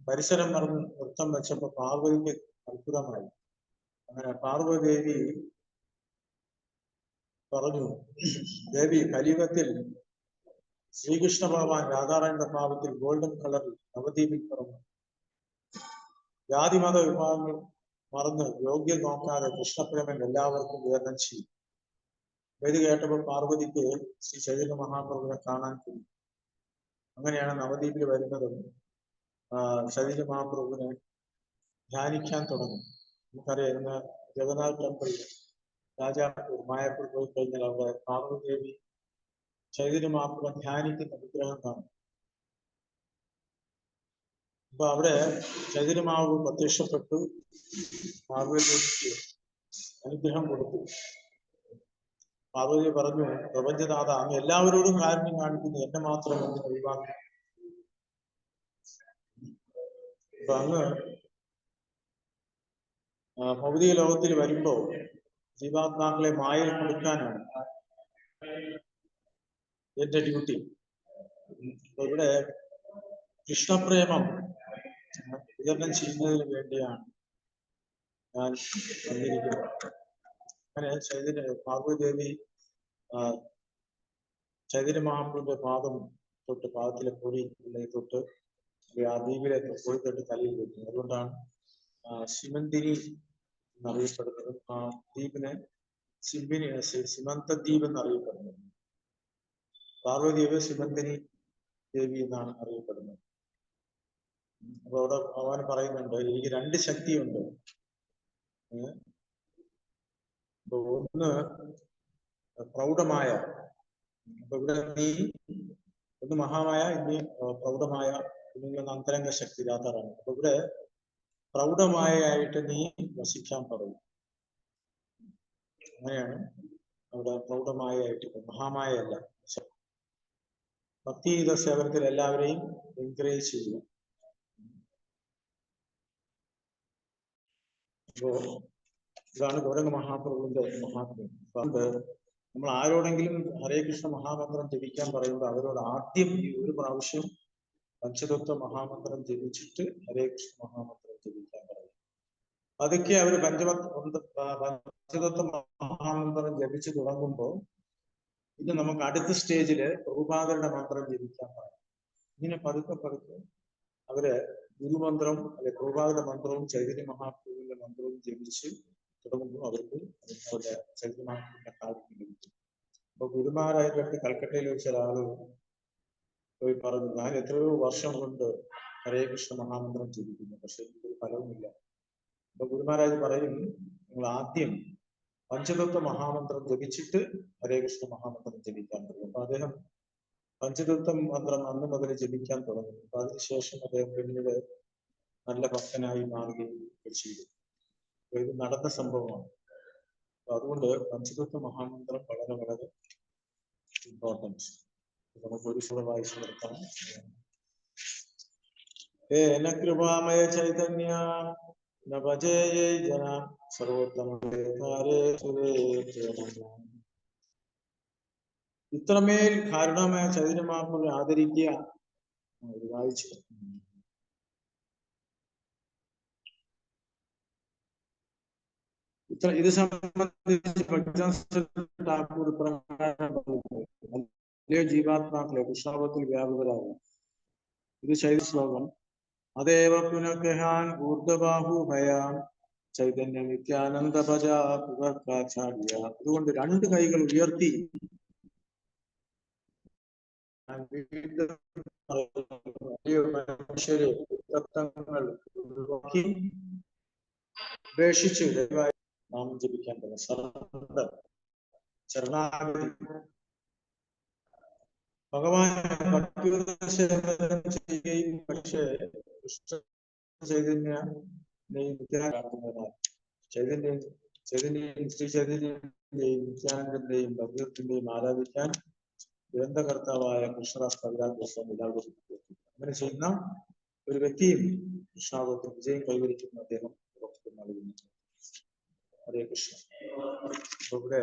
പരിസരം മറന്ന് നൃത്തം വെച്ചപ്പോ പാർവതിക്ക് അത്ഭുതമായി. അങ്ങനെ പാർവതി പറഞ്ഞു, ദേവി, കലിയുഗത്തിൽ ശ്രീകൃഷ്ണ ഭഗവാൻ രാധാറാണിന്റെ ഭാവത്തിൽ ഗോൾഡൻ കളറിൽ നവദ്വീപിൽ പിറന്നു. ജാതിമത വിഭാഗങ്ങൾ മറന്ന് യോഗ്യം നോക്കാതെ കൃഷ്ണപ്രേമൻ എല്ലാവർക്കും വിതരണം ചെയ്യും. ഇത് കേട്ടപ്പോൾ പാർവതിക്ക് ശ്രീ ചൈതന്യ മഹാപ്രഭുവിനെ കാണാൻ കഴിയും. അങ്ങനെയാണ് നവദ്വീപിൽ വരുന്നതും ചൈതന്യ മഹാപ്രഭുവിനെ ധ്യാനിക്കാൻ തുടങ്ങും. നമുക്കറിയാം, ഇന്ന് ജഗന്നാഥ് ടെമ്പിൾ രാജാപൂർ മായപ്പൂർ പോയി കഴിഞ്ഞാൽ അവിടെ പാർവതി ചൈതന്യ മഹാപ്രഭുവിനെ ധ്യാനിക്കുന്ന വിഗ്രഹം കാണും. അപ്പൊ അവിടെ ചൈതന്യ മഹാപ്രഭു പ്രത്യക്ഷപ്പെട്ടു പാർവതിക്ക് അനുഗ്രഹം കൊടുത്തു. പാർവതി പറഞ്ഞു, പ്രപഞ്ചനാഥ, അങ്ങ് എല്ലാവരോടും കാരുണ്യം കാണിക്കുന്നു, എന്നെ മാത്രം എന്ന് ഒഴിവാക്കി. അപ്പൊ അങ്ങ് ഭൗതിക ലോകത്തിൽ വരുമ്പോ ജീവാത്മാക്കളെ മായയിൽ കൊടുക്കാനാണ് എന്റെ ഡ്യൂട്ടി. അപ്പൊ ഇവിടെ കൃഷ്ണപ്രേമം വിതരണം ചെയ്യുന്നതിന് വേണ്ടിയാണ് ഞാൻ വന്നിരിക്കുന്നത്. അങ്ങനെ പാർവതി ചൈതന്യ മഹാപ്രഭുവിന്റെ പാദം തൊട്ട്, പാദത്തിലെ പൊടി തൊട്ട് ആ ദ്വീപിലെ പൊടി തൊട്ട് തലയിൽ വെക്കുന്നു. അതുകൊണ്ടാണ് സിമന്തിനി എന്നറിയപ്പെടുന്നത്. ആ ദ്വീപിനെ സിമന്ത ദ്വീപ് എന്നറിയപ്പെടുന്നത്. പാർവതിദേവി സിമന്തിനി ദേവി എന്നാണ് അറിയപ്പെടുന്നത്. അപ്പൊ അവിടെ ഭഗവാൻ പറയുന്നുണ്ട്, എനിക്ക് രണ്ട് ശക്തിയുണ്ട്. ഒന്ന് പ്രൗഢമായ, അപ്പൊ ഇവിടെ നീ ഒന്ന് മഹാമായ, ഇനി പ്രൗഢമായ, ഇനി അന്തരംഗ ശക്തി രാധാറാണ്. അപ്പൊ ഇവിടെ പ്രൗഢമായായിട്ട് നീ വസിക്കാൻ പറയും. അങ്ങനെയാണ് അവിടെ പ്രൗഢമായായിട്ട്, മഹാമായ അല്ല. ഭക്തിഗീത സേവനത്തിൽ എല്ലാവരെയും എൻകറേജ് ചെയ്യുക. അപ്പോ ഇതാണ് ഗൗരംഗ മഹാപ്രഭുവിന്റെ മഹാത്മ്യം. അതുകൊണ്ട് നമ്മൾ ആരോടെങ്കിലും ഹരേ കൃഷ്ണ മഹാമന്ത്രം ജപിക്കാൻ പറയുമ്പോൾ അവരോട് ആദ്യം ഒരു പ്രാവശ്യം പഞ്ചതത്വ മഹാമന്ത്രം ജപിച്ചിട്ട് ഹരേ കൃഷ്ണ മഹാമന്ത്രം ജപിക്കാൻ പറയും. അതൊക്കെ അവർ പഞ്ചതത്വ മഹാമന്ത്രം ജപിച്ചു തുടങ്ങുമ്പോൾ ഇത് നമുക്ക് അടുത്ത സ്റ്റേജില് പ്രഭുപാദരുടെ മന്ത്രം ജപിക്കാൻ പറയും. ഇങ്ങനെ പതുക്കെ പതുക്കെ അവര് ഗുരുമന്ത്രം അല്ലെ പ്രഭുപാദരുടെ മന്ത്രവും ചൈതന്യ മഹാപ്രഭുവിന്റെ മന്ത്രവും ജപിച്ച് തുടങ്ങുമ്പോൾ അവർക്ക് അതുപോലെ ചൈതന്യ മഹാപ്രഭുവിന്റെ കാര്യം ലഭിക്കും. അപ്പൊ ഗുരുമാരായിട്ട് അടുത്ത് കൽക്കട്ടയിൽ വെച്ച ഒരാള് പോയി പറഞ്ഞു, ഞാൻ എത്രയോ വർഷം കൊണ്ട് ഹരേ കൃഷ്ണ മഹാമന്ത്രം ജപിക്കുന്നു, പക്ഷെ എനിക്കൊരു ഫലവുമില്ല. അപ്പൊ ഗുരുമഹാരാജ് പറയും, നിങ്ങൾ ആദ്യം പഞ്ചതത്വ മഹാമന്ത്രം ജപിച്ചിട്ട് ഹരേ കൃഷ്ണ മഹാമന്ത്രം ജപിക്കാൻ തുടങ്ങും. അപ്പൊ അദ്ദേഹം പഞ്ചതത്വ മന്ത്രം അന്ന് മുതൽ ജപിക്കാൻ തുടങ്ങി. അപ്പൊ അതിനുശേഷം അദ്ദേഹം പിന്നീട് നല്ല ഭക്തനായി മാറുകയും ചെയ്തു. അപ്പൊ ഇത് നടന്ന സംഭവമാണ്. അപ്പൊ അതുകൊണ്ട് പഞ്ചതത്വ മഹാമന്ത്രം വളരെ വളരെ ഇമ്പോർട്ടൻസ്. നമുക്ക് ഒരു സുഖ വായിച്ചു നിർത്താം. ഹേ കൃപാമയ ചൈതന്യ നഭജേ ജന സർവോത്തമ ഇത്രമേൽ കാരണമായ ചൈതന്യമാർഗങ്ങളെ ആദരിക്കുക. വായിച്ചു ഇത് സംബന്ധിച്ച് ജീവാത്മാക്കളെ കൃഷ്ണാപത്തിൽ വ്യാപകരാകും. ഇത് ചൈതന്യ ശ്ലോകം. അതേവ പുനഃഹാൻ ഊർധ്വബാഹു ഭയാൻ ചൈതന്യ നിത്യാനന്ദ ഭജാചാര്യ. അതുകൊണ്ട് രണ്ട് കൈകൾ ഉയർത്തി മനുഷ്യരെ തത്വങ്ങൾ ഉപേക്ഷിച്ച് നാമം ജപിക്കാൻ പറ്റും. സറണ്ടർ, ശരണാഗതി. ഭഗവാനെ ചെയ്യുകയും പക്ഷേ ചൈതന്യ ചൈതന്യം ശ്രീ ചൈതന്യന്റെയും നിത്യാനന്ദന്റെയും ഭഗവത്തിന്റെയും ആരാധിക്കാൻ ദുരന്തകർത്താവായ കൃഷ്ണദാസ് കവിരാജ് എല്ലാവരും അങ്ങനെ ചെയ്യുന്ന ഒരു വ്യക്തിയും കൃഷ്ണാവത്തിൽ വിജയം കൈവരിക്കുന്ന അദ്ദേഹം നൽകുന്നു. ഹരേ കൃഷ്ണ. ഇവിടെ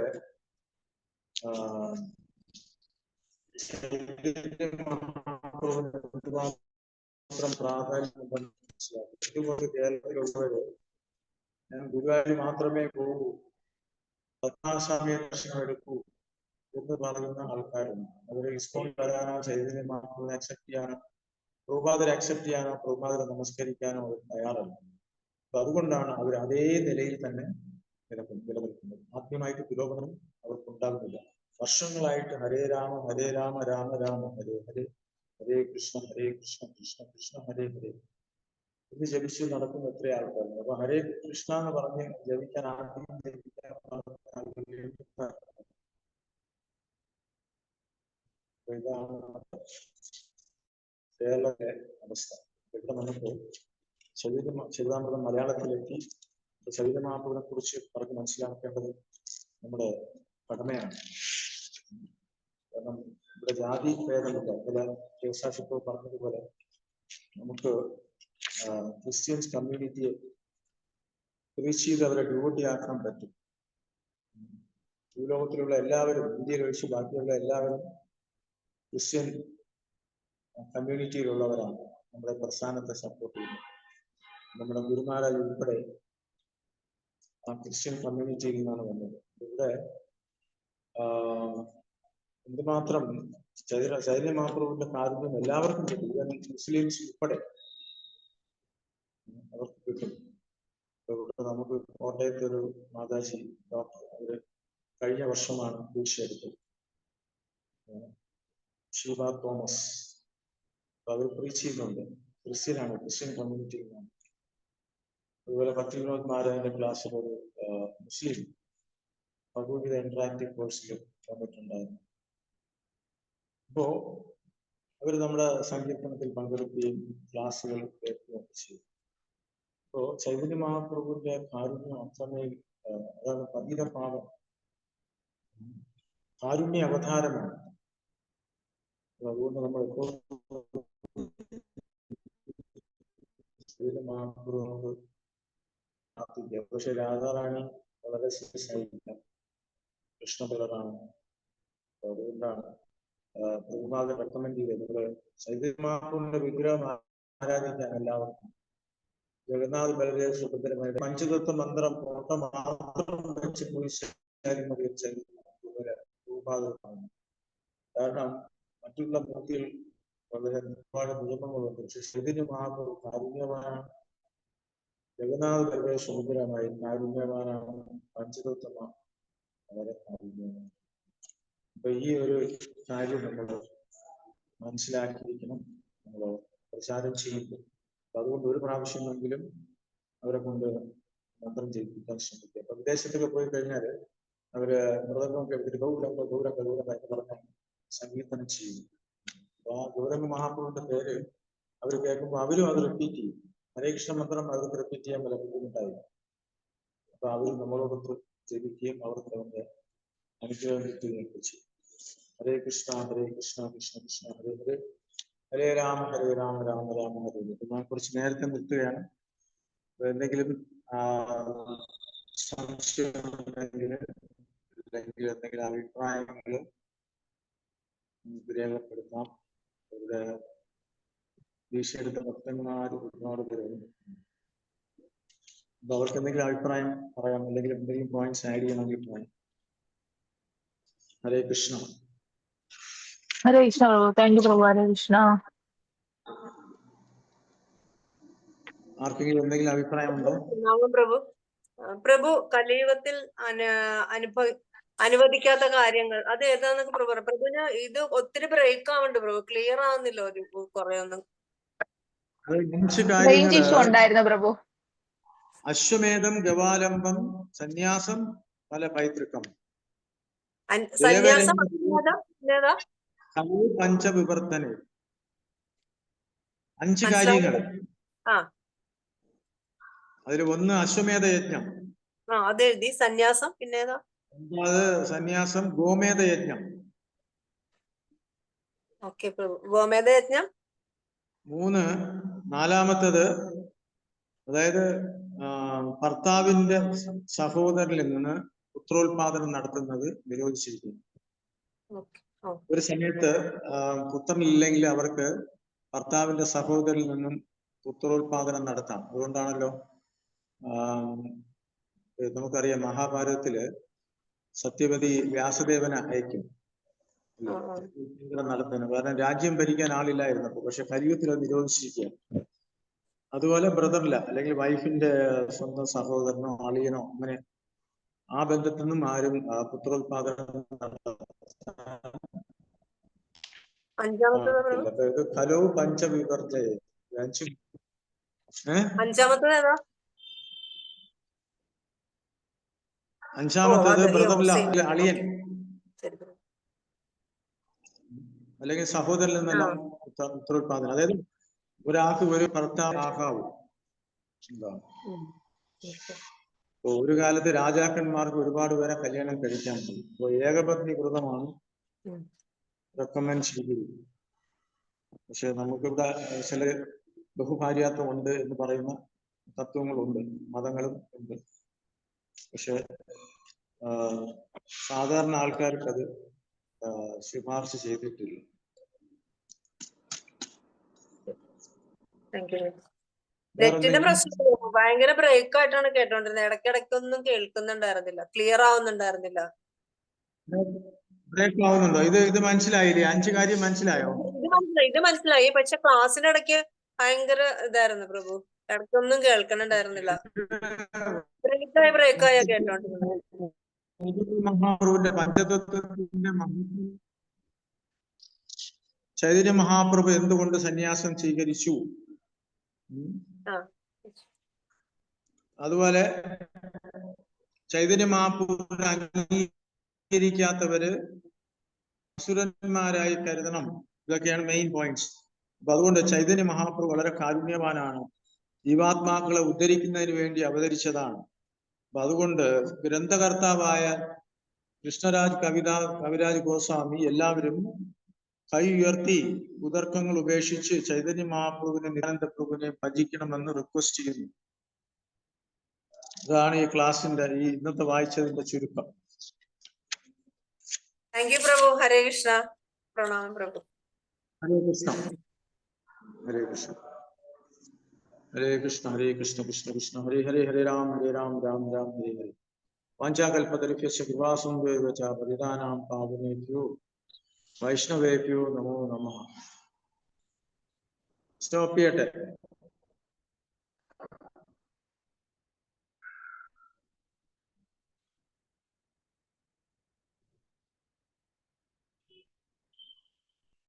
പ്രാധാന്യം മനസ്സിലാക്കി. കേരളത്തിലുള്ളവര് ഞാൻ ഗുരുവായൂർ മാത്രമേ പോകൂ, പത്മനാഭസ്വാമിയെ ദർശനം എടുക്കൂ എന്ന് പറയുന്ന ആൾക്കാരുണ്ട്. അവര് ഇസ്കോൺ വരാനോ ചൈതന്യ മഹാപ്രഭുവിനെ അക്സെപ്റ്റ് ചെയ്യാനോ പ്രഭുപാദരെ അക്സെപ്റ്റ് ചെയ്യാനോ പ്രഭുപാദരെ നമസ്കരിക്കാനോ അവർ തയ്യാറല്ല. അപ്പൊ അതുകൊണ്ടാണ് അവർ അതേ നിലയിൽ തന്നെ നിലനിൽക്കുന്നത്. ആദ്യമായിട്ട് പുരോഗമനം അവർക്കുണ്ടാകുന്നില്ല. വർഷങ്ങളായിട്ട് ഹരേ രാമ രാമ രാമ ഹരേ ഹരേ, ഹരേ കൃഷ്ണ കൃഷ്ണ കൃഷ്ണ ഹരേ ഹരേ ഇത് ജപിച്ച് നടക്കുന്ന എത്ര ആൾക്കാരുണ്ട്. അപ്പൊ ഹരേ കൃഷ്ണ എന്ന് പറഞ്ഞ് ജപിക്കാൻ ആദ്യം ഇതാണ് കേരളത്തിലെ അവസ്ഥ. ഇവിടെ നമുക്ക് ചരിതാമൃതം മലയാളത്തിലെത്തി. ചരിതമാപ്പിനെ കുറിച്ച് പറഞ്ഞ് മനസ്സിലാക്കേണ്ടത് നമ്മുടെ കടമയാണ്. കാരണം ഇവിടെ ജാതി ഭേദമില്ല. ചില കേസാഷിപ്പ് പറഞ്ഞതുപോലെ നമുക്ക് ക്രിസ്ത്യൻസ് കമ്മ്യൂണിറ്റിയെ റീച്ച് ചെയ്ത് അവരെ ഡിവോട്ടിയാക്കാൻ പറ്റും. ഭൂലോകത്തിലുള്ള എല്ലാവരും, ഇന്ത്യയിൽ ഒഴിച്ച് ബാക്കിയുള്ള എല്ലാവരും ക്രിസ്ത്യൻ കമ്മ്യൂണിറ്റിയിലുള്ളവരാണ് നമ്മുടെ പ്രസ്ഥാനത്തെ സപ്പോർട്ട് ചെയ്യുന്നത്. നമ്മുടെ ഗുരുമാരാജ് ഉൾപ്പെടെ ആ ക്രിസ്ത്യൻ കമ്മ്യൂണിറ്റിയിൽ നിന്നാണ് വന്നത്. ഇവിടെ എന്തുമാത്രം ചൈതന്യ മഹാപ്രഭുവിന്റെ കാരുണ്യം എല്ലാവർക്കും കിട്ടും. മുസ്ലിംസ് ഉൾപ്പെടെ അവർക്ക് കിട്ടും. ഇവിടെ നമുക്ക് കോട്ടയത്തെ ഒരു മാതാജി ഡോക്ടർ, അവര് കഴിഞ്ഞ വർഷമാണ് ദീക്ഷ എടുത്തത്, ഷീബ തോമസ്. അവർ പ്രീച്ച് ചെയ്യുന്നുണ്ട്. ക്രിസ്ത്യനാണ്, ക്രിസ്ത്യൻ കമ്മ്യൂണിറ്റിയിൽ നിന്നാണ്. അതുപോലെ ഭക്തി വിനോദ് മാരായന്റെ ക്ലാസ്സിൽ ഒരു മുസ്ലിം ഭഗവത്ഗീത ഇന്ററാക്റ്റീവ് കോഴ്സിൽ വന്നിട്ടുണ്ടായിരുന്നു. അപ്പോ അവർ നമ്മുടെ സങ്കീർത്തനത്തിൽ പങ്കെടുക്കുകയും ക്ലാസ്സുകൾ കേൾക്കുകയൊക്കെ ചെയ്തു. അപ്പോ ചൈതന്യ മഹാപ്രഭുവിന്റെ കാരുണ്യം അത്രമേൽ, അതാണ് പതിത പാപം, കാരുണ്യ അവതാരമാണ്. അതുകൊണ്ട് നമ്മൾ എപ്പോഴും ചൈതന്യ മഹാപ്രഭുവിനോട് പ്രാർത്ഥിക്കുക. പക്ഷെ രാധാറാണി വളരെ സീരിയസ് ആയിരിക്കാം, കൃഷ്ണബലറാണ്. അതുകൊണ്ടാണ് പ്രഭുപാദ റെക്കമെൻഡ് ചെയ്തത് നമ്മള് ചൈതന്യ മഹാപ്രഭുവിന്റെ വിഗ്രഹം ആരാധിക്കാൻ എല്ലാവർക്കും. ജഗന്നാഥ് ബലദേവ് സുഭദ്രമയുടെ പഞ്ചതത്വ മന്ത്രം ഫോട്ടോ മാത്രം വെച്ച് പോയി പ്രഭുപാദമാണ്. കാരണം മറ്റുള്ള മൂർത്തികൾ വളരെ ഒരുപാട് നിയമങ്ങളുണ്ട്. പക്ഷെ ചൈതന്യ മഹാപ്രഭു കാരുണ്യവാനാണ്. ജഗന്നാഥ് ബലദേവ് സുഭദ്രമായി കാരുണ്യവാനാണ്. പഞ്ചതത്വമാണ് വളരെ കാരുണ്യമാണ്. അപ്പൊ ഈ ഒരു കാര്യം നമ്മൾ മനസ്സിലാക്കിയിരിക്കണം, നമ്മൾ പ്രചാരം ചെയ്യുമ്പോൾ. അതുകൊണ്ട് ഒരു പ്രാവശ്യമെങ്കിലും അവരെ കൊണ്ട് മന്ത്രം ചെയ്യിപ്പിക്കാൻ ശ്രമിക്കുക. അപ്പൊ വിദേശത്തൊക്കെ പോയി കഴിഞ്ഞാൽ അവര് മൃദംഗമൊക്കെ എടുത്തിട്ട് ഗൗരംഗ ഗൗരംഗ ഗൗരംഗ എന്ന് പറഞ്ഞാൽ സംഗീതനം ചെയ്യും. അപ്പൊ ആ ഗൗരംഗ മഹാപ്രഭുവിന്റെ പേര് അവർ കേൾക്കുമ്പോൾ അവരും അത് റിപ്പീറ്റ് ചെയ്യും. ഹരേ കൃഷ്ണ മന്ത്രം അവർക്ക് റിപ്പീറ്റ് ചെയ്യാൻ വല്ല ബുദ്ധിമുട്ടായിരുന്നു. അപ്പൊ അവർ നമ്മളോടൊത്ത് ജപിക്കുകയും അവർക്ക് അവന്റെ അനുഗ്രഹം കിട്ടുകയൊക്കെ ചെയ്യും. ഹരേ കൃഷ്ണ കൃഷ്ണ കൃഷ്ണ ഹരേ ഹരേ, ഹരേ രാമ രാമ രാമ ഹരേ. ഇതിനെ കുറിച്ച് നേരത്തെ നിർത്തുകയാണ്. എന്തെങ്കിലും സംശയമുണ്ടെങ്കിൽ അല്ലെങ്കിൽ എന്തെങ്കിലും അഭിപ്രായങ്ങൾ രേഖപ്പെടുത്താം. ഇവിടെ വീശെടുത്ത ഭക്തന്മാർ ഒരുപാട് പേരുണ്ട്. അപ്പൊ അവർക്ക് എന്തെങ്കിലും അഭിപ്രായം പറയാം, അല്ലെങ്കിൽ എന്തെങ്കിലും പോയിന്റ്സ് ആഡ് ചെയ്യണമെങ്കിൽ പറയാം. ഹരേ കൃഷ്ണ. ഹരേ കൃഷ്ണ പ്രഭു. താങ്ക് യു പ്രഭു. ഹരേ കൃഷ്ണ. ആർക്കെങ്കിലും എന്തെങ്കിലും അഭിപ്രായം ഉണ്ടോ? പ്രഭു പ്രഭു കലിയുഗത്തിൽ അനുവദിക്കാത്ത കാര്യങ്ങൾ അത് ഏതാന്നൊക്കെ പ്രഭു പറഞ്ഞു. പ്രഭുവിന് ഇത് ഒത്തിരി ബ്രേക്ക് ആവുന്നുണ്ട് പ്രഭു, ക്ലിയർ ആവുന്നില്ല ഒരു കുറെ ഒന്നും. റേഞ്ച് ഇഷ്യൂ ഉണ്ടായിരുന്നു പ്രഭു. അശ്വമേധം, ഗവാലംബം, സന്യാസം, ഫല പൈതൃകം, സന്യാസം, പഞ്ചവിവർത്തന, 5 കാര്യങ്ങൾ. അതിൽ ഒന്ന് അശ്വമേധ യജ്ഞം. അതെഴുതി. സന്യാസം പിന്നേതാ? അത് സന്യാസം, ഗോമേധ യജ്ഞം. ഓക്കെ പ്രഭു. ഗോമേധ യജ്ഞം. 3 നാലാമത്തത്, അതായത് ഭർത്താവിന്റെ സഹോദരനിൽ നിന്ന് പുത്രോത്പാദനം നടത്തുന്നത് നിരോധിച്ചിരിക്കുന്നു. ഒരു സമയത്ത് പുത്രനില്ലെങ്കിൽ അവർക്ക് ഭർത്താവിന്റെ സഹോദരനിൽ നിന്നും പുത്രോത്പാദനം നടത്താം. അതുകൊണ്ടാണല്ലോ നമുക്കറിയാം മഹാഭാരതത്തില് സത്യവതി വ്യാസദേവനെ അയക്കും നടത്തുന്നത്. കാരണം രാജ്യം ഭരിക്കാൻ ആളില്ലായിരുന്നപ്പോ. പക്ഷെ കലിയുഗത്തിൽ അത് നിരോധിച്ചിരിക്കുകയാണ്. അതുപോലെ ബ്രദറില്ല, അല്ലെങ്കിൽ വൈഫിന്റെ സ്വന്തം സഹോദരനോ അളിയനോ അങ്ങനെ ആ ബന്ധത്തിൽ നിന്നും ആരും പുത്രോത്പാദനം ഫലോ പഞ്ചവിവർജയ. അഞ്ചാമത്തേത് ബ്രദറില്ല, അളിയൻ അല്ലെങ്കിൽ സഹോദരനിൽ നിന്നെല്ലാം പുത്രോത്പാദനം. അതായത് ഒരാൾക്ക് ഒരു ഭർത്താവാകാവൂ. ഒരു കാലത്ത് രാജാക്കന്മാർക്ക് ഒരുപാട് പേരെ കല്യാണം കഴിക്കാൻ പറ്റും. അപ്പൊ ഏകപത്നി വ്രതമാണ് റെക്കമെൻഡ് ചെയ്തിരിക്കുന്നത്. പക്ഷെ നമുക്കിവിടെ ചില ബഹുഭാര്യാത്വം ഉണ്ട് എന്ന് പറയുന്ന തത്വങ്ങളുണ്ട്, മതങ്ങളും ഉണ്ട്. പക്ഷെ സാധാരണ ആൾക്കാർക്ക് അത് ശുപാർശ ചെയ്തിട്ടില്ല. നെറ്റിന്റെ പ്രശ്നം ഭയങ്കര ബ്രേക്ക് ആയിട്ടാണ് കേട്ടോണ്ടിരുന്നത്. ഇടയ്ക്കിടയ്ക്കൊന്നും കേൾക്കുന്നുണ്ടായിരുന്നില്ല, ക്ലിയർ ആവുന്നുണ്ടായിരുന്നില്ല. ബ്രേക്ക് ആവുന്നുണ്ടോ? ഇത് മനസ്സിലായില്ലേ? 5 കാര്യം മനസ്സിലായോ? ഇത് മനസ്സിലായി. പക്ഷെ ക്ലാസ്സിനിടയ്ക്ക് ഭയങ്കര ഇതായിരുന്നു പ്രഭു, ഇടയ്ക്കൊന്നും കേൾക്കുന്നുണ്ടായിരുന്നില്ല. ബ്രേക്കായ കേട്ടോണ്ടിരുന്നത്. മഹാപ്രഭുവിന്റെ പഞ്ചതത്വത്തിന്റെ ചൈതന്യ മഹാപ്രഭു എന്തുകൊണ്ട് സന്യാസം സ്വീകരിച്ചു? അതുപോലെ ചൈതന്യ മഹാപ്രഭുവിനെ അംഗീകരിക്കാത്തവര് അസുരന്മാരായി കരുതണം. ഇതൊക്കെയാണ് മെയിൻ പോയിന്റ്സ്. അപ്പൊ അതുകൊണ്ട് ചൈതന്യ മഹാപ്രഭു വളരെ കാരുണ്യവാനാണ്, ജീവാത്മാക്കളെ ഉദ്ധരിക്കുന്നതിന് വേണ്ടി അവതരിച്ചതാണ്. അപ്പൊ അതുകൊണ്ട് ഗ്രന്ഥകർത്താവായ കൃഷ്ണരാജ് കവിരാജ് ഗോസ്വാമി എല്ലാവരും കൈ ഉയർത്തി കുതർക്കങ്ങൾ ഉപേക്ഷിച്ച് ചൈതന്യ മഹാപ്രഭുവിനെ, നിത്യാനന്ദ പ്രഭുവിനെ ഭജിക്കണമെന്ന് റിക്വസ്റ്റ് ചെയ്യുന്നു. ഇതാണ് ഈ ക്ലാസിന്റെ ഇന്നത്തെ വായിച്ചതിന്റെ ചുരുക്കം. താങ്ക് യു പ്രഭു. ഹരേ കൃഷ്ണ. പ്രണാമം പ്രഭു. ഹരേ കൃഷ്ണ. ഹരേ കൃഷ്ണ. ഹരേ കൃഷ്ണ. ഹരേ കൃഷ്ണ. കൃഷ്ണ കൃഷ്ണ ഹരേ ഹരേ. ഹരേ രാം രാം രാം ഹരേ ഹരേ. വാഞ്ചാകൽപതരുഭ്യശ്ച കൃപാസിന്ധുഭ്യോ ച പതിതാനാം പാവനേഭ്യോ വൈഷ്ണവേഭ്യോ നമോ നമഃ. സ്റ്റോപ്പ് ചെയ്യട്ടെ.